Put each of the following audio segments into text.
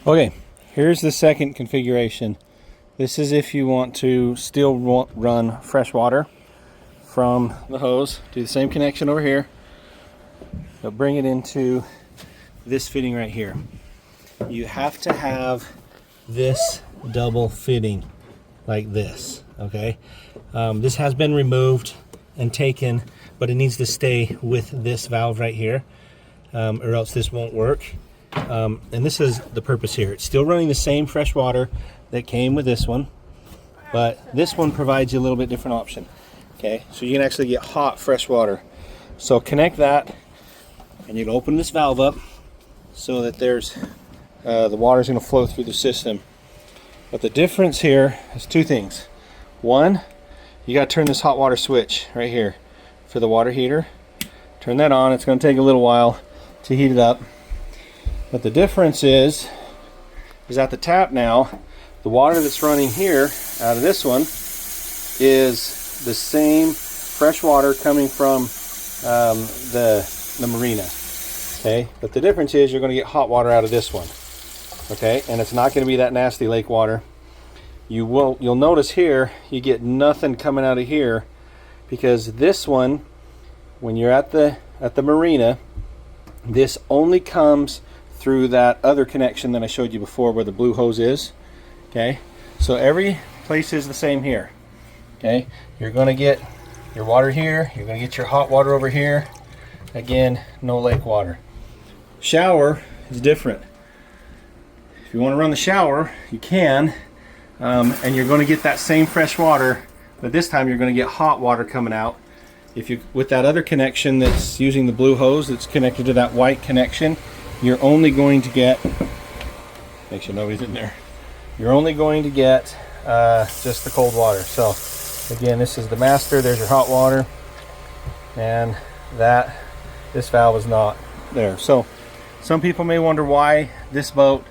Okay, here's the second configuration. This is if you want to still run fresh water from the hose. Do the same connection over here, but bring it into this fitting right here. You have to have this double fitting like this, okay? This has been removed and taken, but it needs to stay with this valve right here, or else this won't work. And this is the purpose here. It's still running the same fresh water that came with this one, but this one provides you a little bit different option. Okay, so you can actually get hot fresh water. So connect that, and you can open this valve up so that there's the water's going to flow through the system. But the difference here is two things. One, you got to turn this hot water switch right here for the water heater. Turn that on. It's going to take a little while to heat it up. But the difference is at the tap now, the water that's running here out of this one is the same fresh water coming from the marina. Okay, but the difference is you're going to get hot water out of this one. Okay, and it's not going to be that nasty lake water. You'll notice here you get nothing coming out of here, because this one, when you're at the marina, this only comes through that other connection that I showed you before where the blue hose is. Okay, so every place is the same here. Okay, you're going to get your water here, you're going to get your hot water over here. Again, no lake water. Shower is different. If you want to run the shower, you can, and you're going to get that same fresh water, but this time you're going to get hot water coming out. If you, with that other connection that's using the blue hose that's connected to that white connection, you're only going to get, make sure nobody's in there, you're only going to get just the cold water. So again, this is the master, there's your hot water, and this valve is not there. So some people may wonder why this boat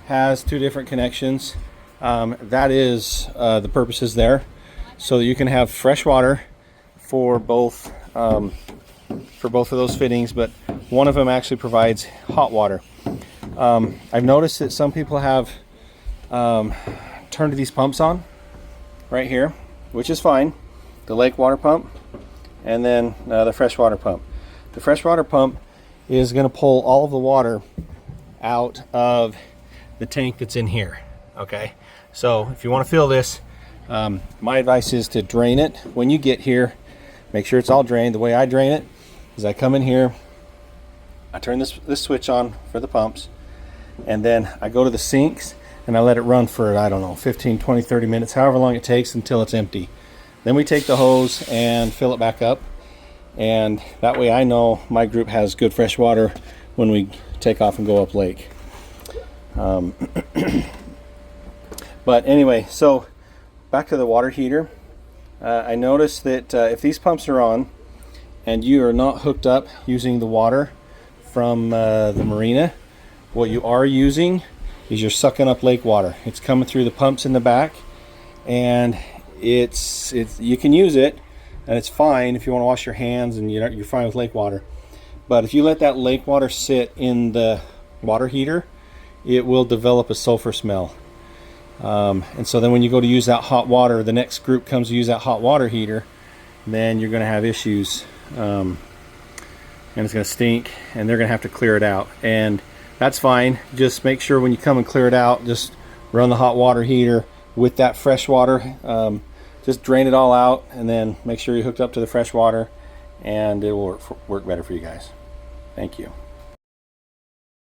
has two different connections. That is the purpose is there, so that you can have fresh water for both of those fittings, but one of them actually provides hot water. I've noticed that some people have turned these pumps on right here, which is fine. The lake water pump, and then the freshwater pump. The freshwater pump is going to pull all of the water out of the tank that's in here. Okay, so if you want to fill this, my advice is to drain it when you get here. Make sure it's all drained. The way I drain it is I come in here, I turn this switch on for the pumps, and then I go to the sinks and I let it run for, I don't know, 15, 20, 30 minutes, however long it takes until it's empty. Then we take the hose and fill it back up, and that way I know my group has good fresh water when we take off and go up lake. But anyway, so back to the water heater. I noticed that if these pumps are on and you are not hooked up using the water from the marina, what you are using is you're sucking up lake water. It's coming through the pumps in the back, and it's you can use it, and it's fine if you want to wash your hands and you're fine with lake water. But if you let that lake water sit in the water heater, it will develop a sulfur smell. And so then when you go to use that hot water, the next group comes to use that hot water heater, then you're going to have issues, and it's going to stink, and they're going to have to clear it out. And that's fine. Just make sure when you come and clear it out, just run the hot water heater with that fresh water. Just drain it all out, and then make sure you're hooked up to the fresh water, and it will work better for you guys. Thank you.